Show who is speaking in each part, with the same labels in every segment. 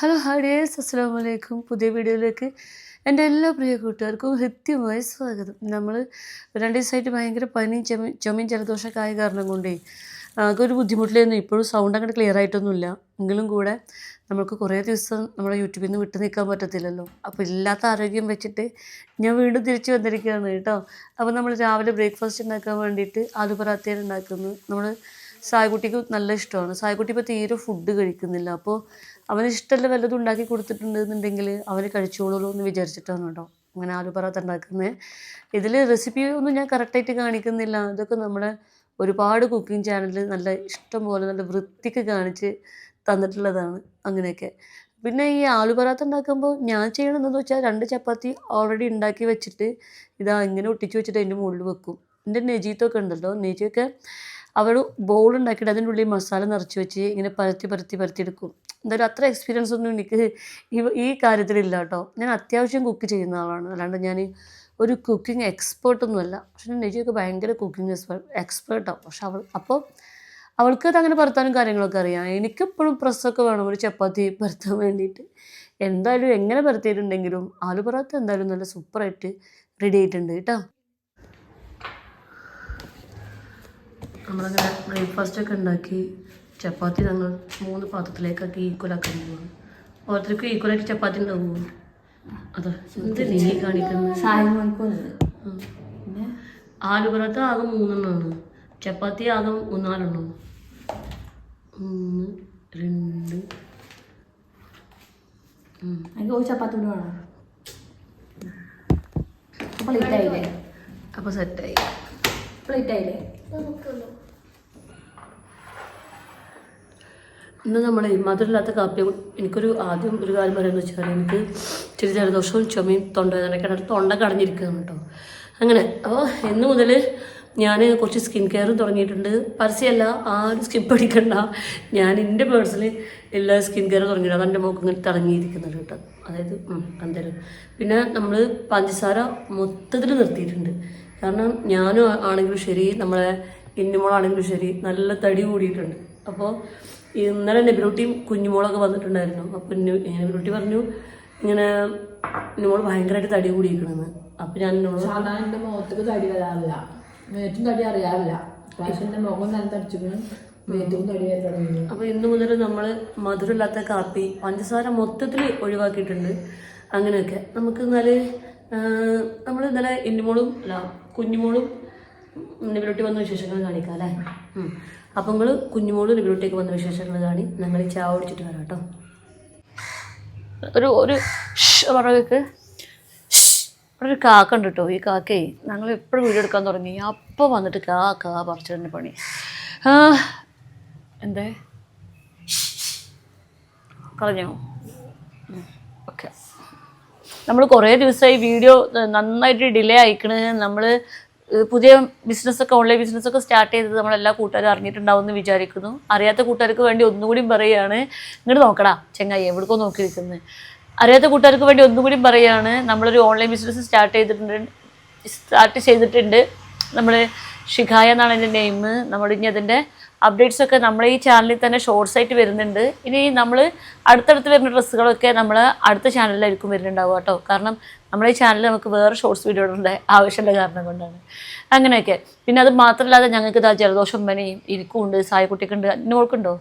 Speaker 1: Hello ഹാഡിയേഴ്സ്, അസ്സലാമു അലൈക്കും. പുതിയ വീഡിയോയിലേക്ക് എൻ്റെ എല്ലാ പ്രിയ കൂട്ടുകാർക്കും ഹൃദ്യമായ സ്വാഗതം. നമ്മൾ 2 ദിവസമായിട്ട് ഭയങ്കര പനിയും ചുമയും ജലദോഷമൊക്കെ ആയ കാരണം കൊണ്ടേ ഒരു ബുദ്ധിമുട്ടിലായിരുന്നു. ഇപ്പോഴും സൗണ്ട് അങ്ങോട്ട് ക്ലിയർ ആയിട്ടൊന്നുമില്ല. എങ്കിലും കൂടെ നമുക്ക് കുറേ ദിവസം നമ്മുടെ യൂട്യൂബിൽ നിന്ന് വിട്ടു നിൽക്കാൻ പറ്റത്തില്ലല്ലോ. അപ്പോൾ ഇല്ലാത്ത ആരോഗ്യം വെച്ചിട്ട് ഞാൻ വീണ്ടും തിരിച്ചു വന്നിരിക്കുകയാണ് കേട്ടോ. അപ്പോൾ നമ്മൾ രാവിലെ ബ്രേക്ക്ഫാസ്റ്റ് ഉണ്ടാക്കാൻ വേണ്ടിയിട്ട് ആലു പറാത്തയാണ് ഉണ്ടാക്കുന്നത്. നമ്മൾ സായ്കുട്ടിക്ക് നല്ല ഇഷ്ടമാണ്. സായ്കുട്ടി ഇപ്പോൾ തീരെ ഫുഡ് കഴിക്കുന്നില്ല. അപ്പോൾ അവന് ഇഷ്ടമല്ല വല്ലതും ഉണ്ടാക്കി കൊടുത്തിട്ടുണ്ടെന്നുണ്ടെങ്കിൽ അവന് കഴിച്ചോളൂ എന്ന് വിചാരിച്ചിട്ടാണ് കേട്ടോ അങ്ങനെ ആലു പറാത്ത ഉണ്ടാക്കുന്നത്. ഇതിൽ റെസിപ്പി ഒന്നും ഞാൻ കറക്റ്റായിട്ട് കാണിക്കുന്നില്ല. ഇതൊക്കെ നമ്മുടെ ഒരുപാട് കുക്കിംഗ് ചാനലിൽ നല്ല ഇഷ്ടം പോലെ നല്ല വൃത്തിക്ക് കാണിച്ച് തന്നിട്ടുള്ളതാണ്. അങ്ങനെയൊക്കെ പിന്നെ ഈ ആലു പറാത്ത ഉണ്ടാക്കുമ്പോൾ ഞാൻ ചെയ്യണമെന്ന് വെച്ചാൽ 2 ചപ്പാത്തി ഓൾറെഡി ഉണ്ടാക്കി വെച്ചിട്ട് ഇതാ ഇങ്ങനെ ഒട്ടിച്ച് വെച്ചിട്ട് അതിൻ്റെ മുകളിൽ വെക്കും. എൻ്റെ നെജീത്തൊക്കെ ഉണ്ടല്ലോ, നെജിയൊക്കെ അവൾ ബോൾ ഉണ്ടാക്കിയിട്ട് അതിൻ്റെ ഉള്ളിൽ മസാല നിറച്ച് വെച്ച് ഇങ്ങനെ പരത്തിയെടുക്കും. എന്തായാലും അത്ര എക്സ്പീരിയൻസ് ഒന്നും എനിക്ക് ഈ കാര്യത്തിലില്ല കേട്ടോ. ഞാൻ അത്യാവശ്യം കുക്ക് ചെയ്യുന്ന ആളാണ്, അല്ലാണ്ട് ഞാൻ ഒരു കുക്കിംഗ് എക്സ്പേർട്ടൊന്നുമല്ല. പക്ഷേ നെജിയൊക്കെ ഭയങ്കര കുക്കിംഗ് എക്സ്പേർട്ടാണ്. പക്ഷെ അവൾക്ക് അങ്ങനെ പരത്താനും കാര്യങ്ങളൊക്കെ അറിയാം. എനിക്കെപ്പോഴും പ്രസ്സൊക്കെ വേണം ഒരു ചപ്പാത്തി പരത്താൻ വേണ്ടിയിട്ട്. എന്തായാലും എങ്ങനെ പരത്തിയിട്ടുണ്ടെങ്കിലും ആലു പറാത്ത എന്തായാലും നല്ല സൂപ്പറായിട്ട് റെഡി ആയിട്ടുണ്ട് കേട്ടോ. നമ്മളങ്ങനെ ബ്രേക്ക്ഫാസ്റ്റൊക്കെ ഉണ്ടാക്കി ചപ്പാത്തി ഞങ്ങൾ 3 പാത്രത്തിലേക്കൊക്കെ ഈക്വലാക്കാൻ പോവാണ്. ഓരോരുത്തർക്കും ഈക്വലായിട്ട് ചപ്പാത്തി ഉണ്ടാവുമോ? അതെ, എന്ത് നീ കാണിക്കുന്നത്? പിന്നെ ആലു പറാത്ത ആകെ 3 എണ്ണമാണ്, ചപ്പാത്തി ആകെ 4 എണ്ണം. 1 2
Speaker 2: ചപ്പാത്തി വേണം.
Speaker 1: അപ്പോൾ സെറ്റായി.
Speaker 2: പ്ലേറ്റ് ആയില്ലേ?
Speaker 1: ഇന്ന് നമ്മൾ മധുരമില്ലാത്ത കാപ്പി. ആദ്യം ഒരു കാര്യം പറയുന്നത് വെച്ചാൽ എനിക്ക് ഇച്ചിരി ജലദോഷവും ചുമയും തൊണ്ടവേദനയൊക്കെ തൊണ്ട കടഞ്ഞിരിക്കുകയാണ് കേട്ടോ. അങ്ങനെ അപ്പോൾ ഇന്ന് മുതൽ ഞാൻ കുറച്ച് സ്കിൻ കെയറും തുടങ്ങിയിട്ടുണ്ട്. പരസ്യമല്ല, ആരും സ്കിപ്പ് അടിക്കണ്ട. ഞാൻ എൻ്റെ പേഴ്സണലി എല്ലാ സ്കിൻ കെയർ തുടങ്ങിയിട്ട് അതെൻ്റെ മുഖം ഇങ്ങനെ തിളങ്ങിയിരിക്കുന്നുണ്ട് കേട്ടോ. അതായത് എന്തായാലും പിന്നെ നമ്മൾ പഞ്ചസാര മൊത്തത്തിൽ നിർത്തിയിട്ടുണ്ട്. കാരണം ഞാനും ആണെങ്കിലും ശരി, നമ്മളെ ഇന്നുമോളാണെങ്കിലും ശരി, നല്ല തടി കൂടിയിട്ടുണ്ട്. അപ്പോൾ ഇന്നലെ നെബിലൂട്ടിയും കുഞ്ഞുമോളൊക്കെ വന്നിട്ടുണ്ടായിരുന്നു. അപ്പോൾ നെബിലൂട്ടി പറഞ്ഞു ഇങ്ങനെ ഇന്നുമോൾ ഭയങ്കരമായിട്ട് തടി കൂടിയിരിക്കണമെന്ന്. അപ്പോൾ ഞാൻ
Speaker 2: സാധാരണ എൻ്റെ മുഖത്തേക്ക് തടി വരാറില്ല, മേറ്റും തടി അറിയാറില്ല. പക്ഷേ എൻ്റെ മുഖം നല്ല തടിച്ചിരിക്കണം, മേറ്റും തടി വരെ തുടങ്ങി.
Speaker 1: അപ്പോൾ ഇന്ന് മുതൽ നമ്മൾ മധുരമില്ലാത്ത കാപ്പി പഞ്ചസാര മൊത്തത്തിൽ ഒഴിവാക്കിയിട്ടുണ്ട്. അങ്ങനെയൊക്കെ നമുക്ക് നമ്മൾ ഇന്നലെ കുഞ്ഞുമോളും നെബിലൂട്ടി വന്ന വിശേഷങ്ങൾ കാണിക്കാം അല്ലേ. അപ്പം നിങ്ങൾ കുഞ്ഞുമോളും നെബിലൂട്ടിയൊക്കെ വന്ന വിശേഷങ്ങൾ കാണി. ഞങ്ങൾ ചായ കുടിച്ചിട്ട് വരാം കേട്ടോ. ഒരു പറയൊക്കെ ഒരു കാക്ക ഉണ്ട് കേട്ടോ. ഈ കാക്കയെ ഞങ്ങൾ എപ്പോഴും വീഡിയോ എടുക്കാൻ തുടങ്ങി അപ്പോൾ വന്നിട്ട് കാ പറിച്ചിട്ടുണ്ട് പണി. എന്തേ കളഞ്ഞോ? ഓക്കെ, നമ്മൾ കുറേ ദിവസമായി വീഡിയോ നന്നായിട്ട് ഡിലേ അയക്കണ്. നമ്മൾ പുതിയ ബിസിനസ്സൊക്കെ ഓൺലൈൻ ബിസിനസ്സൊക്കെ സ്റ്റാർട്ട് ചെയ്തത് നമ്മളെല്ലാ കൂട്ടുകാരും അറിഞ്ഞിട്ടുണ്ടാവും എന്ന് വിചാരിക്കുന്നു. അറിയാത്ത കൂട്ടുകാർക്ക് വേണ്ടി ഒന്നുകൂടി പറയുകയാണ്. ഇങ്ങോട്ട് നോക്കടാ ചെങ്ങായി, എവിടേക്കോ നോക്കിയിരിക്കുന്നത്. അറിയാത്ത കൂട്ടുകാർക്ക് വേണ്ടി ഒന്നുകൂടി പറയുകയാണ്. നമ്മളൊരു ഓൺലൈൻ ബിസിനസ് സ്റ്റാർട്ട് ചെയ്തിട്ടുണ്ട്. നമ്മൾ ഷിഖായ എന്നാണ് എൻ്റെ നെയിം. ഇനി അതിൻ്റെ അപ്ഡേറ്റ്സൊക്കെ നമ്മൾ ഈ ചാനലിൽ തന്നെ ഷോർട്സ് ആയിട്ട് വരുന്നുണ്ട്. ഇനി നമ്മൾ അടുത്തടുത്ത് വരുന്ന ഡ്രസ്സുകളൊക്കെ നമ്മൾ അടുത്ത ചാനലിലായിരിക്കും വരുന്നുണ്ടാവുക കേട്ടോ. കാരണം നമ്മുടെ ഈ ചാനലിൽ നമുക്ക് വേറെ ഷോർട്സ് വീഡിയോയുടെ ആവശ്യമുള്ള കാരണം കൊണ്ടാണ്. അങ്ങനെയൊക്കെ. പിന്നെ അത് മാത്രമല്ലാതെ ഞങ്ങൾക്ക് ഇതാ ജലദോഷം പനിയും എനിക്കും ഉണ്ട്, സായക്കുട്ടിക്കുണ്ട്. ഇന്നുമോൾക്കുണ്ടോ?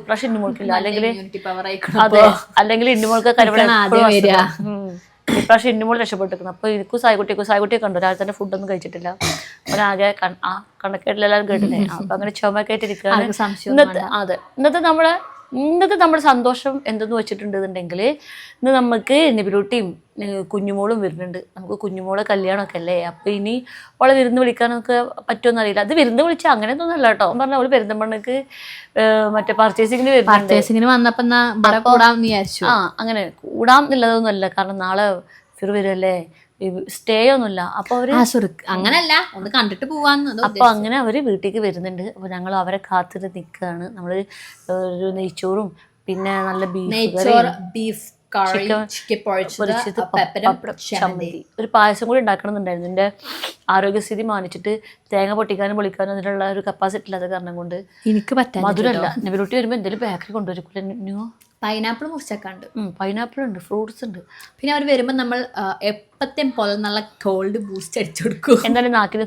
Speaker 1: ഇപ്രാവശ്യം ഇന്നുമോൾക്കില്ല. അല്ലെങ്കിൽ ഇന്നുമോൾക്ക് ഇപ്രാവശ്യം ഇന്നുമോൾ രക്ഷപ്പെട്ടിരിക്കുന്നു. അപ്പോൾ എനിക്കും സായക്കുട്ടിയൊക്കെ ഉണ്ടോ? രാവിലെ തന്നെ ഫുഡൊന്നും കഴിച്ചിട്ടില്ല. അവനാകെ കണക്കേട്ടിലെല്ലാം കേട്ടില്ലേ. അപ്പം അങ്ങനെ ചുമയൊക്കെ ആയിട്ടിരിക്കുകയാണ്. ഇന്നത്തെ നമ്മുടെ സന്തോഷം എന്തെന്ന് വെച്ചിട്ടുണ്ടെന്നുണ്ടെങ്കിൽ ഇന്ന് നമുക്ക് നെബിലൂട്ടിയും കുഞ്ഞുമോളും വരുന്നുണ്ട്. നമുക്ക് കുഞ്ഞുമോളെ കല്യാണമൊക്കെ അല്ലേ. അപ്പോൾ ഇനി അവളെ വിരുന്ന് വിളിക്കാനൊക്കെ പറ്റുമെന്ന് അറിയില്ല. അത് വിരുന്ന് വിളിച്ചാൽ അങ്ങനെയൊന്നും അല്ല കേട്ടോ. പറഞ്ഞാൽ അവൾ പെരുന്തമണ്ണക്ക് മറ്റേ പർച്ചേസിങ്ങിന് വന്നപ്പോൾ അങ്ങനെ കൂടാം എന്നുള്ളതൊന്നും അല്ല. കാരണം നാളെ ഫിർ വരുമല്ലേ, സ്റ്റേ ഒന്നുമില്ല. അപ്പോൾ അവര്
Speaker 2: അങ്ങനല്ല, ഒന്ന് കണ്ടിട്ട് പോവാന്ന്.
Speaker 1: അപ്പോൾ അങ്ങനെ അവർ വീട്ടിലേക്ക് വരുന്നുണ്ട്. അപ്പോൾ ഞങ്ങൾ അവരെ കാത്തിട്ട് നിൽക്കുകയാണ്. നമ്മൾ ഒരു നെയ്ച്ചോറും പിന്നെ നല്ല
Speaker 2: ബീഫ്
Speaker 1: ചമ്മന്തി, ഒരു പായസം കൂടി ഉണ്ടാക്കണമെന്നുണ്ടായിരുന്നു. എൻ്റെ ആരോഗ്യസ്ഥിതി മാനിച്ചിട്ട് തേങ്ങ പൊട്ടിക്കാനും പൊളിക്കാനും അതിനുള്ള ഒരു കപ്പാസിറ്റി ഇല്ലാത്ത കാരണം കൊണ്ട്
Speaker 2: എനിക്ക് പറ്റാ.
Speaker 1: മധുരമല്ല. നെബിലൂട്ടി വരുമ്പോൾ എന്തെങ്കിലും ബേക്കറി കൊണ്ടുവരിക്കില്ല.
Speaker 3: പൈനാപ്പിൾ മുറിച്ചൊക്കെ ഉണ്ട്.
Speaker 1: പൈനാപ്പിൾ ഉണ്ട്, ഫ്രൂട്ട്സ് ഉണ്ട്.
Speaker 3: പിന്നെ അവർ വരുമ്പോൾ നമ്മൾ എപ്പത്തേം പോലെ നല്ല കോൾഡ് ബൂസ്റ്റ് അടിച്ചു കൊടുക്കും.
Speaker 1: എന്തായാലും നാക്കിന്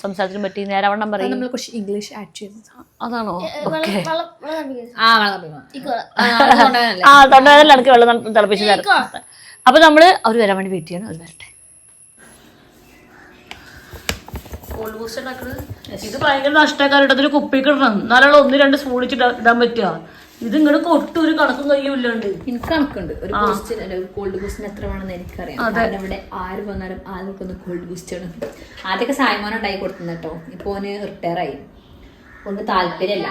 Speaker 1: സംസാരത്തിന് പറ്റി നേരവണ്ണം പറയും.
Speaker 3: നമ്മൾ കുറച്ച് ഇംഗ്ലീഷ് ആഡ് ചെയ്തു.
Speaker 1: അതാണോ? തൊണ്ടവേദന എനിക്ക് വെള്ളം തിളപ്പിച്ച് തരാം. അപ്പൊ നമ്മള് അവർ വരാൻ വേണ്ടി വെയിറ്റ് ചെയ്യണം. അവർ വരട്ടെ. കോൾഡ് ബൂസ്റ്റ് ഉണ്ടാക്കുന്നത് ഇത് ഭയങ്കര നഷ്ടക്കാരുടെ അതിൽ കുപ്പിക്കിടണം. എന്നാലുള്ള 1-2 സ്പൂൺ ഇടാൻ പറ്റുക. ഇത് ഇങ്ങോട്ട് ഒട്ടും ഒരു കണക്കും കയ്യൂല്ലാണ്ട്.
Speaker 3: എനിക്ക് കണക്കുണ്ട്. ഒരു കോൾഡ് ബൂസ്റ്റിന് എത്ര വേണമെന്ന് എനിക്കറിയാം. കാരണം ഇവിടെ ആര് വന്നാലും ആദ്യമൊക്കെ കോൾഡ് ബൂസ്റ്റ് ആണ്. ആദ്യമൊക്കെ സായ്മോൻ ഉണ്ടായി കൊടുക്കുന്ന കേട്ടോ. ഇപ്പൊ ഓന് റിട്ടയർ ആയി. ഓന് താല്പര്യമില്ല.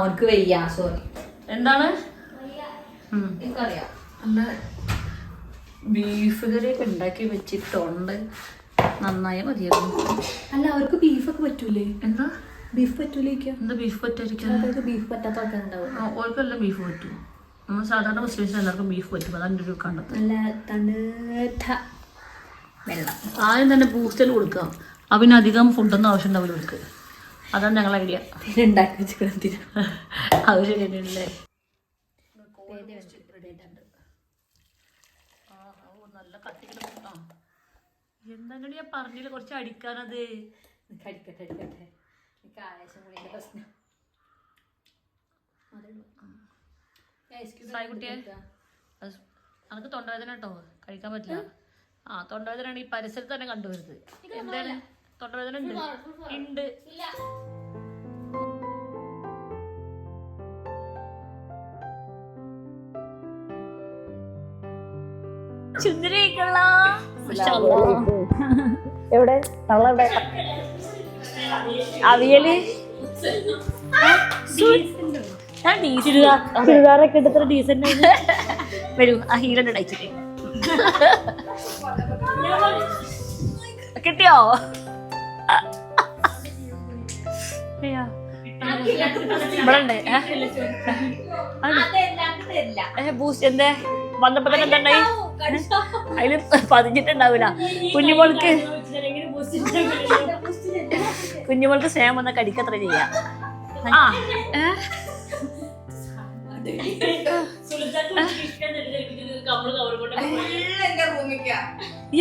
Speaker 3: ഓനക്ക് വയ്യ. സോറി.
Speaker 1: എന്താണ്
Speaker 3: എനിക്കറിയാം.
Speaker 1: ബീഫ് കറിയൊക്കെ ഉണ്ടാക്കി വെച്ചിട്ടുണ്ട്. നന്നായി മതിയായിരുന്നു.
Speaker 3: അല്ല, അവർക്ക് ബീഫൊക്കെ പറ്റൂലേ?
Speaker 1: എന്താ
Speaker 3: ബീഫ് പറ്റൂലേക്കാ?
Speaker 1: എന്താ ബീഫ് പറ്റാതിരിക്കാൻ?
Speaker 3: ബീഫ് പറ്റാത്ത ആൾക്കാരുണ്ടാവും.
Speaker 1: ഓർക്കെല്ലാം ബീഫ് പറ്റും. നമ്മൾ സാധാരണ മുസ്ലിംസിന് എല്ലാവർക്കും ബീഫ് പറ്റും. അതാണ് ഒരു കണ്ടത്.
Speaker 3: നല്ല തണുത്ത വെള്ളം
Speaker 1: ആദ്യം തന്നെ ബൂസ്റ്റിൽ കൊടുക്കാം. പിന്നെ അധികം ഫുഡൊന്നും ആവശ്യം ഉണ്ടാവില്ല അവർക്ക്. അതാണ് ഞങ്ങളുടെ ഐഡിയ.
Speaker 3: ഉണ്ടാക്കി വെച്ചിട്ട്
Speaker 1: അത് ശരിയല്ലേ. നല്ല കട്ടിക്കണം. എന്താണ് ഞാൻ പറഞ്ഞില്ല കുറച്ച് അടിക്കാനത്.
Speaker 3: അടിക്കട്ടെ എനിക്ക് ആവേശം കൂടി പ്രശ്നം.
Speaker 1: കുട്ടിയെ അനക്ക് തൊണ്ടവേദന കേട്ടോ, കഴിക്കാൻ പറ്റില്ല. തൊണ്ടവേദന ആണ് ഈ പരിസരത്ത് തന്നെ കണ്ടുവരുന്നത്. എന്താണ് തൊണ്ടവേദന? ഉണ്ട്. ചുന്ദരിക്കുള്ള എവിടെ അവിയല് ചുരിദാറൊക്കെ എടുത്ത ഡീസന്റ് വരൂ. ആ ഹീലൊക്കെ അയച്ചിട്ട് കിട്ടിയോ? ഇവിടെ ഉണ്ട്. ബൂസ്റ്റ് എന്തേ വന്നപ്പോ തന്നെ എന്തായി? അതില് പതിഞ്ഞിട്ടുണ്ടാവില്ല. കുഞ്ഞുമോൾക്ക് സ്നേഹം വന്ന കടിക്കത്ര ചെയ്യാം.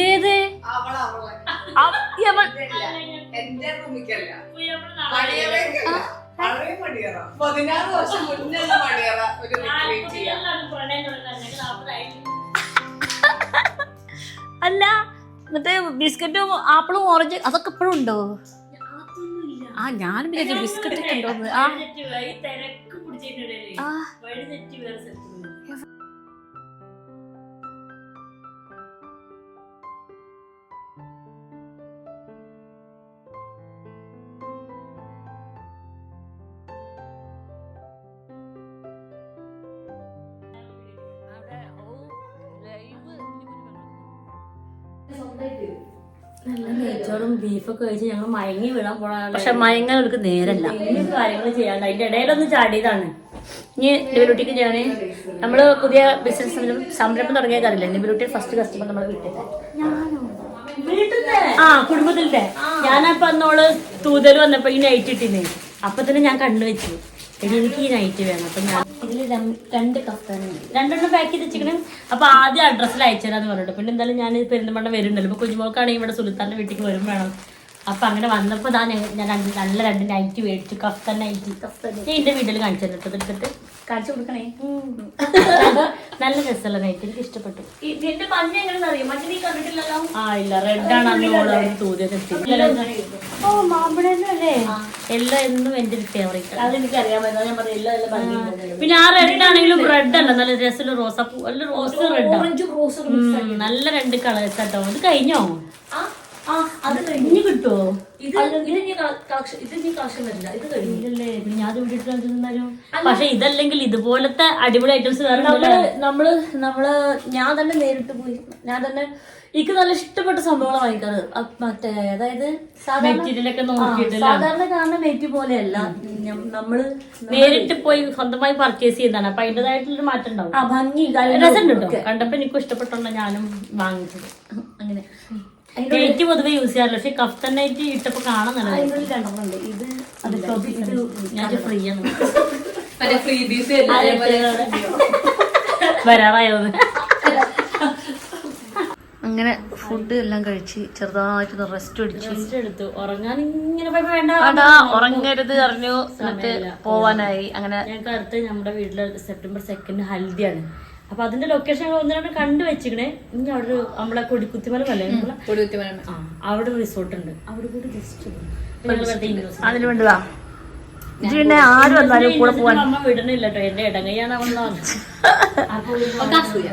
Speaker 1: ഏത് അല്ല, എന്നിട്ട് ബിസ്ക്കറ്റും ആപ്പിളും ഓറഞ്ച് അതൊക്കെ ഇപ്പോഴും ഉണ്ടോ? ഞാനും വിചാരിച്ചു ബിസ്ക്കറ്റ് ഒക്കെ ഉണ്ടോന്ന്.
Speaker 4: നല്ല നെയ്ച്ചോറും ബീഫൊക്കെ കഴിച്ച് ഞങ്ങൾ മയങ്ങി വിടാൻ പോണാണ്.
Speaker 1: പക്ഷെ മയങ്ങാൻ അവർക്ക് നേരല്ല.
Speaker 4: കാര്യങ്ങൾ ചെയ്യാണ്ട് അതിന്റെ ഇടയിലൊന്ന് ചാടിയതാണ്.
Speaker 1: ഇനി നിബിലുട്ടിക്ക് ഞാൻ നമ്മള് പുതിയ ബിസിനസ് സംരംഭം തുടങ്ങിയ കാര്യമില്ല. നിബിലുട്ടി ഫസ്റ്റ് കസ്റ്റമർ നമ്മളെ വീട്ടിൽ. കുടുംബത്തിലത്തെ ഞാനപ്പോ അന്നോള് തൂതൽ വന്നപ്പോ ഈ നൈറ്റ് ഇട്ടിന്. അപ്പൊ തന്നെ ഞാൻ കണ്ണു വെച്ചു എനിക്ക് ഈ നൈറ്റ് വേണം. അപ്പൊ ഞാൻ ഇതില് 2 കഫ്താനുണ്ട്. 2 പാക്ക് ചെയ്ത് വെച്ചിരിക്കണേ. അപ്പൊ ആദ്യം അഡ്രസ്സിൽ അയച്ചുതരാന്ന് പറഞ്ഞിട്ട് പിന്നെ എന്തായാലും ഞാൻ പെരുന്തമണ്ണ വരുന്നുണ്ടല്ലോ. ഇപ്പൊ കുഞ്ഞുമോൾക്കാണെങ്കിൽ ഇവിടെ സുൽത്താന്റെ വീട്ടിലേക്ക് വരും വേണം. അപ്പൊ അങ്ങനെ വന്നപ്പോ ഞാൻ നല്ല 2 നൈറ്റ് മേടിച്ചു. Kaftan night. ഞാൻ എന്റെ വീട്ടിൽ കാണിച്ചു തന്നിട്ട് എടുത്തിട്ട് കാണിച്ചു കൊടുക്കണേ. നല്ല രസമുള്ള നൈറ്റ്, എനിക്ക് ഇഷ്ടപ്പെട്ടു.
Speaker 4: ഇതിന്റെ മഞ്ഞ എങ്ങനെ അറിയാം? മഞ്ഞ നീ കണ്ടിട്ടില്ലല്ലോ.
Speaker 1: ഇല്ല, റെഡാണ് അന്ന് തോന്നിയത്.
Speaker 4: മാമ്പഴല്ലേ
Speaker 1: എല്ലാം എന്നും എന്റെ ഒരു ഫേവറേറ്റ്.
Speaker 4: അതെനിക്കറിയാൻ പറ്റും. ഞാൻ പറഞ്ഞു എല്ലാം ഭംഗി.
Speaker 1: പിന്നെ ആ റെഡ് ആണെങ്കിലും റെഡ് അല്ല, നല്ല രസമുള്ള റോസാപ്പൂ. നല്ല റോസ് റെഡ്, നല്ല 2 കളേഴ്സ് കേട്ടോ. ഇത് കഴിഞ്ഞോ?
Speaker 4: അത്
Speaker 1: ഇനി കിട്ടുമോ?
Speaker 4: കഴിഞ്ഞില്ലല്ലേ?
Speaker 1: പിന്നെ ഞാൻ ഇവിടെ ഇട്ടാലും. പക്ഷെ ഇതല്ലെങ്കിൽ ഇതുപോലത്തെ അടിപൊളി ഐറ്റംസ്
Speaker 4: നമ്മള് ഞാൻ തന്നെ നേരിട്ട് പോയി. ഞാൻ തന്നെ എനിക്ക് നല്ല ഇഷ്ടപ്പെട്ട സംഭവങ്ങളാണ് വാങ്ങിക്കാറ്. മറ്റേ അതായത്
Speaker 1: മെറ്റീരിയലൊക്കെ നോക്കിയിട്ട്
Speaker 4: സാധാരണ കാണുന്ന നെറ്റ് പോലെയല്ല. നമ്മള്
Speaker 1: നേരിട്ട് പോയി സ്വന്തമായി പർച്ചേസ് ചെയ്യുന്നതാണ്. അപ്പൊ അതിൻ്റെതായിട്ടുള്ളൊരു മാറ്റം ഉണ്ടാവും.
Speaker 4: ഭംഗി
Speaker 1: രസം കിട്ടും. കണ്ടപ്പോ എനിക്കും ഇഷ്ടപ്പെട്ടുണ്ടോ ഞാനും വാങ്ങിച്ചത്. അങ്ങനെ നൈറ്റ് പൊതുവെ യൂസ് ചെയ്യാറില്ല. പക്ഷെ കഫ്താൻ നൈറ്റ് ഇട്ടപ്പോ കാണാൻ നല്ല
Speaker 4: രണ്ടെണ്ണുണ്ട്. ഇത്
Speaker 1: ഞാൻ ഫ്രീ ആണ്.
Speaker 3: മറ്റേ ഫ്രീ ബീസ്
Speaker 4: വരാറായത്.
Speaker 1: അങ്ങനെ ഫുഡ് എല്ലാം കഴിച്ച് ചെറുതായിട്ട് റെസ്റ്റ് അടിച്ച്
Speaker 4: എടുത്തു ഉറങ്ങാൻ ഇങ്ങനെ വേണ്ട
Speaker 1: അതാ ഉറങ്ങരുത് അറിഞ്ഞു. എന്നിട്ട് പോവാനായി. അങ്ങനെ
Speaker 4: ഞങ്ങൾക്ക് അടുത്ത് നമ്മുടെ വീട്ടില് സെപ്റ്റംബർ 2 ഹൽദിയാണ്. അപ്പൊ അതിന്റെ ലൊക്കേഷൻ ഒന്നിനെ കണ്ടു വെച്ചിക്കണേ. ഇനി അവിടെ ഒരു നമ്മളെ കൊടിക്കുത്തിമല അല്ലേ അവിടെ റിസോർട്ട് ഉണ്ട്. അവിടെ കൂടി ജസ്റ്റ്
Speaker 1: അതിന് വേണ്ടതാ പിന്നെ ആര് വന്നാലും കൂടെ പോവാൻ
Speaker 4: അമ്മ വിടണില്ല കേട്ടോ. എന്റെ ഇടങ്ങയാണ് അവളാണ്.
Speaker 3: അസൂയ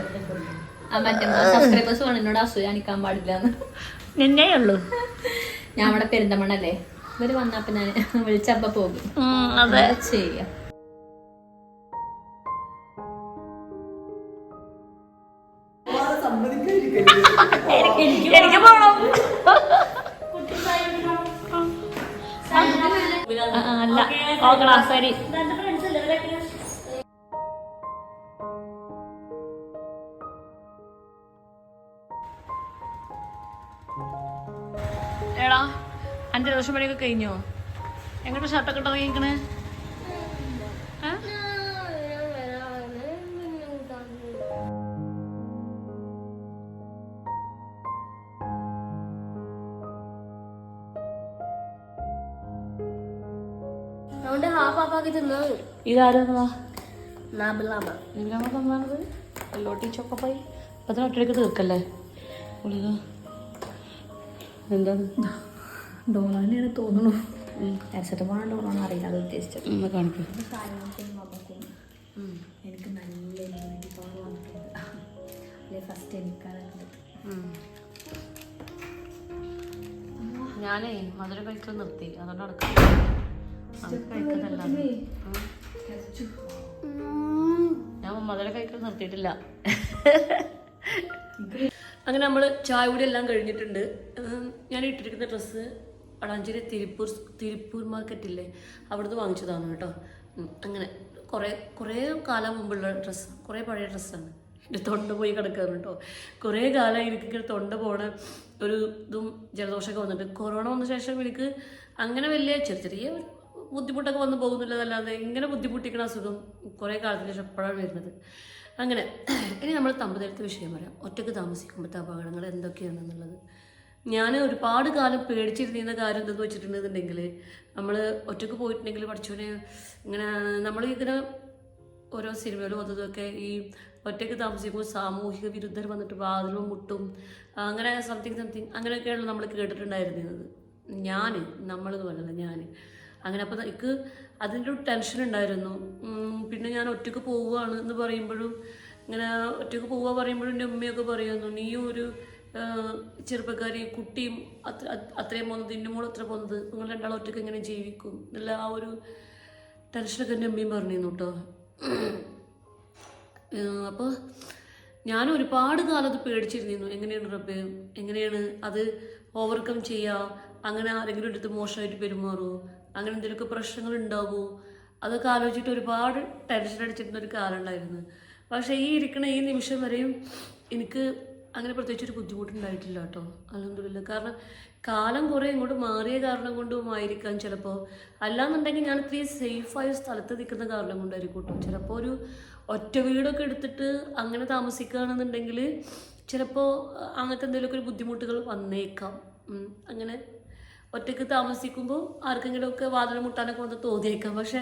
Speaker 3: മറ്റേ സബ്സ്ക്രൈബേഴ്സ് വേണം എന്നോട് അസൂയ കാണിക്കാൻ പാടില്ല.
Speaker 1: നിന്നേ ഉള്ളൂ.
Speaker 3: ഞാൻ അവിടെ പെരിന്തമണ്ണല്ലേ, ഇവര് വന്നപ്പോ ഞാൻ വിളിച്ചപ്പ പോകും.
Speaker 1: അതെ
Speaker 3: ചെയ്യാം.
Speaker 1: എനിക്ക് പോണം. അല്ല ഓക്കടാ ശരി. എടാ അഞ്ച് ദിവസം പണിയൊക്കെ കഴിഞ്ഞോ? എങ്ങോട്ട് ഷർട്ടൊക്കെ ഇട്ട് ഇറങ്ങിക്കണേ? ഇതാരാ തന്നാണത്? എല്ലോട്ടി ചൊക്കപ്പായി അതിന് ഒറ്റയ്ക്ക് തീർക്കല്ലേ ഗുളിക? എന്താണ്
Speaker 3: ഡോളാനെയാണ് തോന്നുന്നു. പാരസെറ്റമോൾ ഡോളാണ് അറിയില്ല, അത് ഉദ്ദേശിച്ചത്.
Speaker 1: കാണിക്കും.
Speaker 3: എനിക്ക് നല്ല ഇമ്മ്യൂണിറ്റി പവർ വന്നിട്ടുണ്ട്. അല്ലെ ഫസ്റ്റ് എനിക്കാറുണ്ട്.
Speaker 1: ഞാനേ മധുര കഴിക്കൽ നിർത്തി, അതുകൊണ്ട് ഞാൻ മധുര കഴിക്കൽ നിർത്തിയിട്ടില്ല. അങ്ങനെ നമ്മൾ ചായ കൂടി എല്ലാം കഴിഞ്ഞിട്ടുണ്ട്. ഞാൻ ഇട്ടിരിക്കുന്ന ഡ്രസ്സ് വളാഞ്ചേരി തിരുപ്പൂർ മാർക്കറ്റില്ലേ, അവിടുന്ന് വാങ്ങിച്ചതാണ് കേട്ടോ. അങ്ങനെ കുറേ കാലം മുമ്പുള്ള ഡ്രസ്സ്, കുറേ പഴയ ഡ്രസ്സാണ്. എൻ്റെ തൊണ്ട പോയി കിടക്കാറ് കേട്ടോ. കുറേ കാലം എനിക്കിങ്ങനെ തൊണ്ട പോണ ഒരു ഇതും ജലദോഷമൊക്കെ വന്നിട്ട്. കൊറോണ വന്ന ശേഷം എനിക്ക് അങ്ങനെ വലിയ ചെറിയ ബുദ്ധിമുട്ടൊക്കെ വന്ന് പോകുന്നില്ലതല്ലാതെ ഇങ്ങനെ ബുദ്ധിമുട്ടിക്കണ അസുഖം കുറേ കാലത്തിന് ശേഷം എപ്പോഴാണ് വരുന്നത്. അങ്ങനെ ഇനി നമ്മൾ തമ്പതിരത്തെ വിഷയം പറയാം. ഒറ്റയ്ക്ക് താമസിക്കുമ്പോഴത്തെ അപകടങ്ങൾ എന്തൊക്കെയാണെന്നുള്ളത്. ഞാൻ ഒരുപാട് കാലം പേടിച്ചിരുന്ന കാര്യം എന്തെന്ന് വെച്ചിട്ടുണ്ടെന്നുണ്ടെങ്കിൽ, നമ്മൾ ഒറ്റയ്ക്ക് പോയിട്ടുണ്ടെങ്കിൽ പഠിച്ചോനെ ഇങ്ങനെ നമ്മളിങ്ങനെ ഓരോ സിനിമയിലും വന്നതൊക്കെ ഈ ഒറ്റയ്ക്ക് താമസിക്കുമ്പോൾ സാമൂഹിക വിരുദ്ധർ വന്നിട്ട് വാതിലും മുട്ടും അങ്ങനെ സംതിങ് അങ്ങനെയൊക്കെയാണ് നമ്മൾ കേട്ടിട്ടുണ്ടായിരുന്നത്. നമ്മളെന്ന് പറഞ്ഞത് ഞാൻ അങ്ങനെ. അപ്പോൾ എനിക്ക് അതിൻ്റെ ഒരു ടെൻഷൻ ഉണ്ടായിരുന്നു. പിന്നെ ഞാൻ ഒറ്റയ്ക്ക് പോവുകയാണ് എന്ന് പറയുമ്പോഴും ഇങ്ങനെ ഒറ്റയ്ക്ക് പോവുക പറയുമ്പോഴും എൻ്റെ ഉമ്മയൊക്കെ പറയുന്നു, നീയും ഒരു ചെറുപ്പക്കാരി കുട്ടിയും അത്രയും പോകുന്നത്, ഇന്ന മോൾ അത്ര പോകുന്നത്, നിങ്ങൾ രണ്ടാളും ഒറ്റയ്ക്ക് എങ്ങനെ ജീവിക്കും എന്നുള്ള ആ ഒരു ടെൻഷനൊക്കെ എൻ്റെ ഉമ്മയും പറഞ്ഞിരുന്നു കേട്ടോ. അപ്പോൾ ഞാൻ ഒരുപാട് കാലം അത് പേടിച്ചിരുന്നു. എങ്ങനെയാണ് റബ്ബേ, എങ്ങനെയാണ് അത് ഓവർകം ചെയ്യുക? അങ്ങനെ ആരെങ്കിലും എടുത്ത് മോശമായിട്ട് പെരുമാറുമോ? അങ്ങനെ എന്തെങ്കിലുമൊക്കെ പ്രശ്നങ്ങൾ ഉണ്ടാവുമോ? അതൊക്കെ ആലോചിച്ചിട്ട് ഒരുപാട് ടെൻഷൻ അടിച്ചിരുന്ന ഒരു കാലം ഉണ്ടായിരുന്നു. പക്ഷേ ഈ നിമിഷം വരെയും എനിക്ക് അങ്ങനെ പ്രത്യേകിച്ചൊരു ബുദ്ധിമുട്ടുണ്ടായിട്ടില്ല കേട്ടോ, അൽഹംദുലില്ലാഹ്. കാരണം കാലം കുറേ ഇങ്ങോട്ട് മാറിയ കാരണം കൊണ്ടുമായിരിക്കാം ചിലപ്പോൾ. അല്ലാന്നുണ്ടെങ്കിൽ ഞാൻ ഇത്രയും സേഫായ സ്ഥലത്ത് നിൽക്കുന്ന കാരണം കൊണ്ടായിരിക്കും കേട്ടോ. ചിലപ്പോൾ ഒരു ഒറ്റ വീടൊക്കെ എടുത്തിട്ട് അങ്ങനെ താമസിക്കുകയാണെന്നുണ്ടെങ്കിൽ ചിലപ്പോൾ അങ്ങനത്തെ എന്തെങ്കിലുമൊക്കെ ഒരു ബുദ്ധിമുട്ടുകൾ വന്നേക്കാം. അങ്ങനെ ഒറ്റയ്ക്ക് താമസിക്കുമ്പോൾ ആർക്കെങ്കിലുമൊക്കെ വാതിൽ മുട്ടാനൊക്കെ വന്ന് തോന്നിയേക്കാം. പക്ഷെ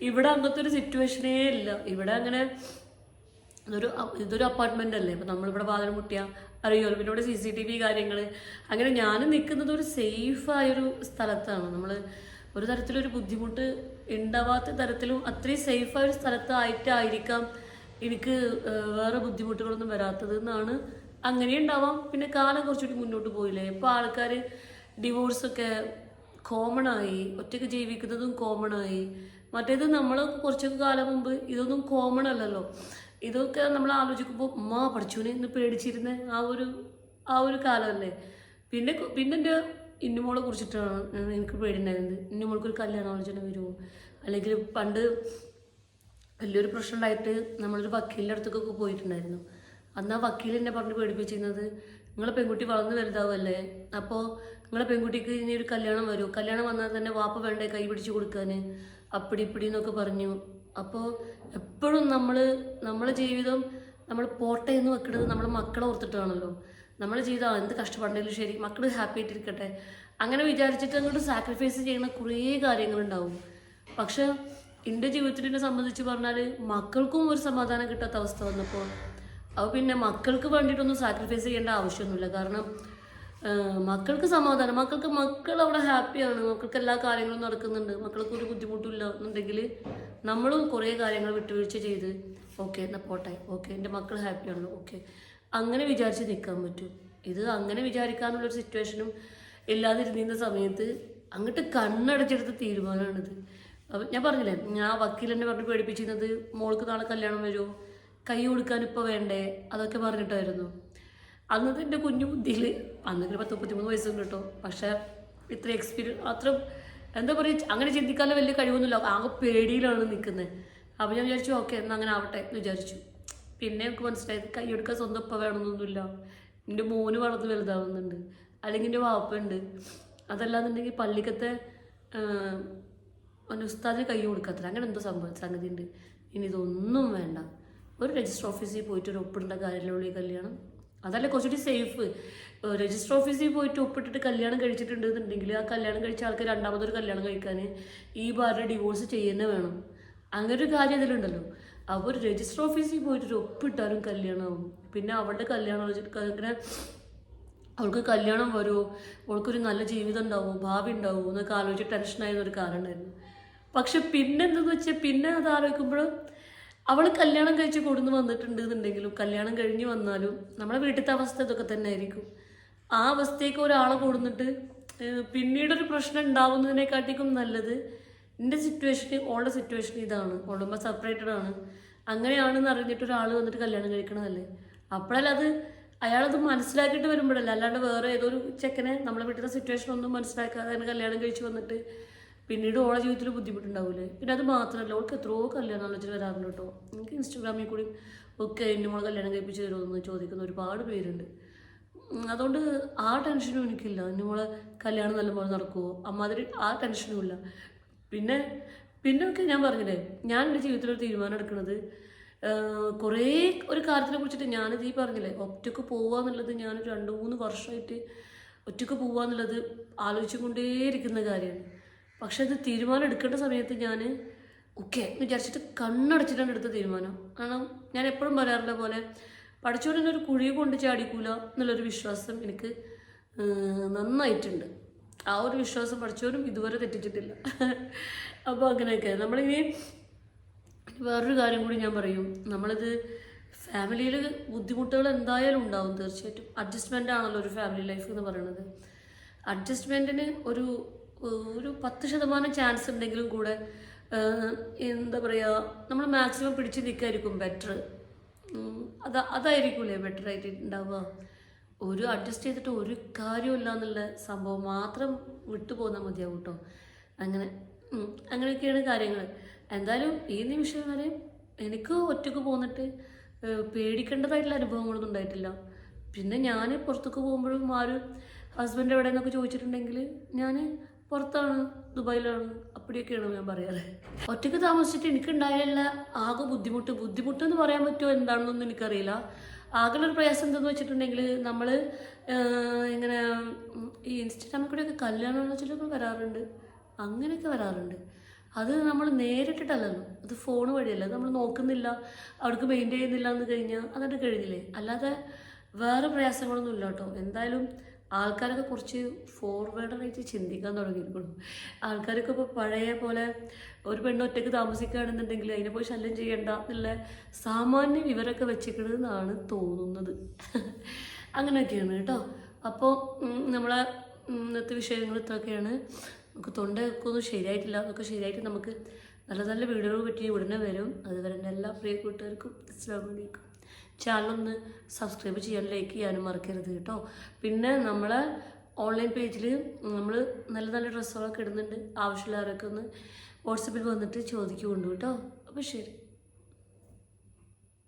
Speaker 1: ഇവിടെ അങ്ങനത്തെ ഒരു സിറ്റുവേഷനേ ഇല്ല. ഇവിടെ അങ്ങനെ ഇതൊരു അപ്പാർട്ട്മെൻ്റ് അല്ലേ. ഇപ്പം നമ്മളിവിടെ വാതിൽ മുട്ടിയാൽ അറിയുമല്ലോ. പിന്നെ ഇവിടെ CCTV കാര്യങ്ങൾ. അങ്ങനെ ഞാൻ നിൽക്കുന്നത് ഒരു സേഫായൊരു സ്ഥലത്താണ്. നമ്മൾ ഒരു തരത്തിലൊരു ബുദ്ധിമുട്ട് ഉണ്ടാവാത്ത തരത്തിലും അത്രയും സേഫായൊരു സ്ഥലത്തായിട്ടായിരിക്കാം എനിക്ക് വേറെ ബുദ്ധിമുട്ടുകളൊന്നും വരാത്തത് എന്നാണ്. അങ്ങനെ ഉണ്ടാവാം. പിന്നെ കാലം കുറച്ചുകൂടി മുന്നോട്ട് പോയില്ലേ. ഇപ്പോൾ ആൾക്കാർ ഡിവോഴ്സൊക്കെ കോമൺ ആയി, ഒറ്റയ്ക്ക് ജീവിക്കുന്നതും കോമൺ ആയി. മറ്റേത് നമ്മൾ കുറച്ചൊക്കെ കാലം മുമ്പ് ഇതൊന്നും കോമൺ അല്ലല്ലോ. ഇതൊക്കെ നമ്മൾ ആലോചിക്കുമ്പോൾ പഠിച്ചോനെ ഇന്ന് പേടിച്ചിരുന്ന ആ ഒരു കാലമല്ലേ. പിന്നെ എൻ്റെ ഇന്നുമോളെ കുറിച്ചിട്ടാണ് എനിക്ക് പേടിണ്ടായിരുന്നത്. ഇന്നുമോൾക്കൊരു കല്യാണാലോചന വരുമോ, അല്ലെങ്കിൽ പണ്ട് വലിയൊരു പ്രശ്നം ഉണ്ടായിട്ട് നമ്മളൊരു വക്കീലിൻ്റെ അടുത്തൊക്കെ പോയിട്ടുണ്ടായിരുന്നു. അന്ന് ആ വക്കീൽ എന്നെ പറഞ്ഞ് പേടിപ്പിച്ചിരുന്നത്, നിങ്ങളെ പെൺകുട്ടി വളർന്നു വലുതാവല്ലേ, അപ്പോൾ നിങ്ങളെ പെൺകുട്ടിക്ക് ഇനി ഒരു കല്യാണം വരുമോ, കല്യാണം വന്നാൽ തന്നെ വാപ്പ വേണ്ടേ കൈ പിടിച്ച് കൊടുക്കാൻ, അപ്പിടി ഇപ്പിടി എന്നൊക്കെ പറഞ്ഞു അപ്പോൾ എപ്പോഴും നമ്മളെ ജീവിതം നമ്മൾ പോട്ടെ എന്ന് വെക്കുന്നത് നമ്മളെ മക്കളെ ഓർത്തിട്ടാണല്ലോ. നമ്മളെ ജീവിതം എന്ത് കഷ്ടപ്പാടെങ്കിലും ശരി, മക്കൾ ഹാപ്പി ആയിട്ടിരിക്കട്ടെ അങ്ങനെ വിചാരിച്ചിട്ട് അങ്ങോട്ട് സാക്രിഫൈസ് ചെയ്യുന്ന കുറേ കാര്യങ്ങളുണ്ടാവും. പക്ഷെ എൻ്റെ ജീവിതത്തിൽ എന്നെ സംബന്ധിച്ച് പറഞ്ഞാൽ മക്കൾക്കും ഒരു സമാധാനം കിട്ടാത്ത അവസ്ഥ വന്നപ്പോൾ അപ്പോൾ പിന്നെ മക്കൾക്ക് വേണ്ടിയിട്ടൊന്നും സാക്രിഫൈസ് ചെയ്യേണ്ട ആവശ്യമൊന്നുമില്ല. കാരണം മക്കൾക്ക് സമാധാനം, മക്കൾ അവിടെ ഹാപ്പിയാണ്, മക്കൾക്ക് എല്ലാ കാര്യങ്ങളും നടക്കുന്നുണ്ട്, മക്കൾക്ക് ഒരു ബുദ്ധിമുട്ടില്ല എന്നുണ്ടെങ്കിൽ നമ്മളും കുറേ കാര്യങ്ങൾ വിട്ടുവീഴ്ച ചെയ്ത് ഓക്കെ എന്നാൽ പോട്ടെ, ഓക്കെ എൻ്റെ മക്കൾ ഹാപ്പിയാണല്ലോ, ഓക്കെ അങ്ങനെ വിചാരിച്ച് നിൽക്കാൻ പറ്റും. ഇത് അങ്ങനെ വിചാരിക്കാനുള്ളൊരു സിറ്റുവേഷനും ഇല്ലാതിരുന്ന സമയത്ത് അങ്ങോട്ട് കണ്ണടച്ചെടുത്ത തീരുമാനമാണിത്. അപ്പം ഞാൻ പറഞ്ഞില്ലേ, ഞാൻ വക്കീലെന്നെ പറഞ്ഞ് പേടിപ്പിച്ചിരുന്നത് മോൾക്ക് നാളെ കല്യാണം വരുമോ, കൈ കൊടുക്കാൻ ഇപ്പോൾ വേണ്ടേ, അതൊക്കെ പറഞ്ഞിട്ടായിരുന്നു. അന്നത്തെ എൻ്റെ കുഞ്ഞു ബുദ്ധിയിൽ അന്നൊക്കെ 33 വയസ്സുണ്ട് കേട്ടോ. പക്ഷേ ഇത്ര എക്സ്പീരിയൻസ് അത്ര എന്താ പറയുക, അങ്ങനെ ചിന്തിക്കാനുള്ള വലിയ കഴിവൊന്നുമില്ല, ആകെ പേടിയിലാണ് നിൽക്കുന്നത്. അപ്പോൾ ഞാൻ വിചാരിച്ചു ഓക്കെ എന്നാൽ അങ്ങനെ ആവട്ടെ എന്ന് വിചാരിച്ചു. പിന്നെ എനിക്ക് മനസ്സിലായത് കൈയെടുക്കാൻ സ്വന്തം ഉപ്പ വേണമെന്നൊന്നുമില്ല. എൻ്റെ മോന് വളർന്ന് വലുതാവുന്നുണ്ട്, അല്ലെങ്കിൽ എൻ്റെ വാപ്പുണ്ട്. അതല്ലാന്നുണ്ടെങ്കിൽ പള്ളിക്കത്തെ ഉസ്താദിന് കൈ കൊടുക്കാത്തില്ല, അങ്ങനെ എന്തോ സംഗതി ഉണ്ട്. ഇനി ഇതൊന്നും വേണ്ട, ഒരു രജിസ്റ്റർ ഓഫീസിൽ പോയിട്ട് ഒരു ഒപ്പിടേണ്ട കാര്യമുള്ള ഈ കല്യാണം. അതല്ലേ കുറച്ചുകൂടി സേഫ്. രജിസ്റ്റർ ഓഫീസിൽ പോയിട്ട് ഒപ്പിട്ടിട്ട് കല്യാണം കഴിച്ചിട്ടുണ്ടെന്നുണ്ടെങ്കിൽ ആ കല്യാണം കഴിച്ച ആൾക്ക് രണ്ടാമതൊരു കല്യാണം കഴിക്കാൻ ഈ ഭാര്യ ഡിവോഴ്സ് ചെയ്യുന്നേ വേണം. അങ്ങനെ ഒരു കാര്യം ഇതിലുണ്ടല്ലോ. അപ്പോൾ ഒരു രജിസ്റ്റർ ഓഫീസിൽ പോയിട്ടൊരു ഒപ്പിട്ടാലും കല്യാണമാവും. പിന്നെ അവളുടെ കല്യാണം ഇങ്ങനെ അവൾക്ക് കല്യാണം വരുമോ, അവൾക്കൊരു നല്ല ജീവിതം ഉണ്ടാവുമോ, ഭാവി ഉണ്ടാവുമോ എന്നൊക്കെ ആലോചിച്ച് ടെൻഷനായിരുന്നൊരു കാര്യം ഉണ്ടായിരുന്നു. പക്ഷെ പിന്നെ എന്തെന്ന് വെച്ചാൽ പിന്നെ അത് ആലോചിക്കുമ്പോൾ അവൾ കല്യാണം കഴിച്ച് കൊടുന്ന് വന്നിട്ടുണ്ട് എന്നുണ്ടെങ്കിലും കല്യാണം കഴിഞ്ഞ് വന്നാലും നമ്മുടെ വീട്ടിലത്തെ അവസ്ഥ ഇതൊക്കെ തന്നെ ആയിരിക്കും. ആ അവസ്ഥയ്ക്ക് ഒരാളെ കൊടുന്നിട്ട് പിന്നീടൊരു പ്രശ്നം ഉണ്ടാവുന്നതിനെക്കാട്ടിക്കും നല്ലത് എൻ്റെ സിറ്റുവേഷൻ, ഓളുടെ സിറ്റുവേഷൻ ഇതാണ്, ഓളുമ്പോൾ സെപ്പറേറ്റഡ് ആണ്, അങ്ങനെയാണെന്ന് അറിഞ്ഞിട്ട് ഒരാൾ വന്നിട്ട് കല്യാണം കഴിക്കണതല്ലേ. അപ്പോഴല്ല അത് അയാളത് മനസ്സിലാക്കിയിട്ട് വരുമ്പോഴല്ല, അല്ലാണ്ട് വേറെ ഏതൊരു ചെക്കനെ നമ്മളെ വീട്ടിലെ സിറ്റുവേഷൻ ഒന്നും മനസ്സിലാക്കാതെ തന്നെ കല്യാണം കഴിച്ച് വന്നിട്ട് പിന്നീട് ഓളെ ജീവിതത്തിൽ ബുദ്ധിമുട്ടുണ്ടാവില്ലേ. പിന്നെ അത് മാത്രമല്ല, ഓൾക്ക് എത്രയോ കല്യാണം ആലോചന വരാറുണ്ട് കേട്ടോ. എനിക്ക് ഇൻസ്റ്റാഗ്രാമിൽ കൂടി ഒക്കെ എന്നെ മോളെ കല്യാണം കഴിപ്പിച്ച് തരുമെന്ന് ചോദിക്കുന്ന ഒരുപാട് പേരുണ്ട്. അതുകൊണ്ട് ആ ടെൻഷനും എനിക്കില്ല, എന്നെ മോളെ കല്യാണം നല്ലപോലെ നടക്കുമോ അമ്മാതിരി ആ ടെൻഷനും ഇല്ല. പിന്നെ ഒക്കെ ഞാൻ പറഞ്ഞില്ലേ, ഞാൻ എൻ്റെ ജീവിതത്തിലൊരു തീരുമാനം എടുക്കുന്നത് കുറേ ഒരു കാര്യത്തിനെ കുറിച്ചിട്ട് ഞാനിത് ഈ പറഞ്ഞില്ലേ ഒറ്റയ്ക്ക് പോകുക എന്നുള്ളത് ഞാൻ 2-3 വർഷമായിട്ട് ഒറ്റയ്ക്ക് പോകുക എന്നുള്ളത് ആലോചിച്ചുകൊണ്ടേയിരിക്കുന്ന കാര്യമാണ്. പക്ഷെ അത് തീരുമാനം എടുക്കേണ്ട സമയത്ത് ഞാൻ ഓക്കെ എന്ന് വിചാരിച്ചിട്ട് കണ്ണടച്ചിട്ടാണ് എടുത്ത തീരുമാനം. കാരണം ഞാൻ എപ്പോഴും പറയാറുള്ള പോലെ പഠിച്ചോണ്ട് ഒരു കുഴി കൊണ്ട് ചാടിക്കൂല എന്നുള്ളൊരു വിശ്വാസം എനിക്ക് നന്നായിട്ടുണ്ട്. ആ ഒരു വിശ്വാസം പഠിച്ചവരും ഇതുവരെ തെറ്റിച്ചിട്ടില്ല. അപ്പോൾ അങ്ങനെയൊക്കെ നമ്മളിനി വേറൊരു കാര്യം കൂടി ഞാൻ പറയും, നമ്മളിത് ഫാമിലിയിൽ ബുദ്ധിമുട്ടുകൾ എന്തായാലും ഉണ്ടാവും തീർച്ചയായിട്ടും. അഡ്ജസ്റ്റ്മെൻ്റ് ആണല്ലോ ഒരു ഫാമിലി ലൈഫ് എന്ന് പറയുന്നത്. അഡ്ജസ്റ്റ്മെൻറ്റിന് ഒരു 10% ചാൻസ് ഉണ്ടെങ്കിലും കൂടെ എന്താ പറയുക, നമ്മൾ മാക്സിമം പിടിച്ച് നിൽക്കായിരിക്കും ബെറ്റർ. അതായിരിക്കൂലേ ബെറ്റർ ആയിട്ട് ഉണ്ടാവുക. ഒരു അഡ്ജസ്റ്റ് ചെയ്തിട്ട് ഒരു കാര്യമില്ല എന്നുള്ള സംഭവം മാത്രം വിട്ടു പോന്നാൽ മതിയാവും കേട്ടോ. അങ്ങനെയൊക്കെയാണ് കാര്യങ്ങൾ. എന്തായാലും ഈ നിമിഷം വരെ എനിക്ക് ഒറ്റയ്ക്ക് പോന്നിട്ട് പേടിക്കേണ്ടതായിട്ടുള്ള അനുഭവങ്ങളൊന്നും ഉണ്ടായിട്ടില്ല. പിന്നെ ഞാൻ പുറത്തേക്ക് പോകുമ്പോഴും ആരും ഹസ്ബൻഡ് എവിടെ നിന്നൊക്കെ ചോദിച്ചിട്ടുണ്ടെങ്കിൽ ഞാൻ പുറത്താണ്, ദുബായിലാണ്, അപ്പടിയൊക്കെയാണ് ഞാൻ പറയാറ്. ഒറ്റയ്ക്ക് താമസിച്ചിട്ട് എനിക്കുണ്ടായുള്ള ആകെ ബുദ്ധിമുട്ടെന്ന് പറയാൻ പറ്റുമോ എന്താണെന്നൊന്നും എനിക്കറിയില്ല. ആകെയുള്ളൊരു പ്രയാസം എന്തെന്ന് വെച്ചിട്ടുണ്ടെങ്കിൽ നമ്മൾ ഇങ്ങനെ ഈ ഇൻസ്റ്റാഗ്രാമിൽ കൂടെയൊക്കെ കല്യാണം വെച്ചിട്ടൊക്കെ വരാറുണ്ട്, അങ്ങനെയൊക്കെ വരാറുണ്ട്. അത് നമ്മൾ നേരിട്ടിട്ടല്ലല്ലോ, അത് ഫോൺ വഴിയല്ല, നമ്മൾ നോക്കുന്നില്ല, അവിടേക്ക് മെയിൻറ്റെയിൻ ചെയ്യുന്നില്ല എന്ന് കഴിഞ്ഞാൽ അതൊക്കെ കഴിഞ്ഞില്ലേ. അല്ലാതെ വേറെ പ്രയാസങ്ങളൊന്നും ഇല്ല കേട്ടോ. എന്തായാലും ആൾക്കാരൊക്കെ കുറച്ച് ഫോർവേഡായിട്ട് ചിന്തിക്കാൻ തുടങ്ങിയിരിക്കുന്നു. ആൾക്കാരൊക്കെ ഇപ്പോൾ പഴയ പോലെ ഒരു പെണ്ണ് ഒറ്റയ്ക്ക് താമസിക്കുകയാണെന്നുണ്ടെങ്കിൽ അതിനെ പോയി ശല്യം ചെയ്യണ്ട എന്നുള്ള സാമാന്യ വിവരമൊക്കെ വെച്ചിരിക്കണമെന്നാണ് തോന്നുന്നത്. അങ്ങനെയൊക്കെയാണ് കേട്ടോ. അപ്പോൾ നമ്മളെ ഇന്നത്തെ വിഷയങ്ങൾ ഇത്രയൊക്കെയാണ്. നമുക്ക് തൊണ്ടയൊക്കെ ഒന്നും ശരിയായിട്ടില്ല, അതൊക്കെ ശരിയായിട്ട് നമുക്ക് നല്ല നല്ല വീഡിയോകൾ പറ്റി ഉടനെ വരും. അതുവരെ എൻ്റെ എല്ലാ പ്രിയ കൂട്ടുകാർക്കും അസ്സലാമു അലൈക്കും. ചാനലൊന്ന് സബ്സ്ക്രൈബ് ചെയ്യാനും ലൈക്ക് ചെയ്യാനും മറക്കരുത് കേട്ടോ. പിന്നെ നമ്മളെ ഓൺലൈൻ പേജിൽ നമ്മൾ നല്ല നല്ല ഡ്രസ്സുകളൊക്കെ ഇടുന്നുണ്ട്. ആവശ്യമുള്ളവരൊക്കെ ഒന്ന് വാട്സപ്പിൽ വന്നിട്ട് ചോദിക്കുന്നുണ്ട് കേട്ടോ. അപ്പോൾ ശരി.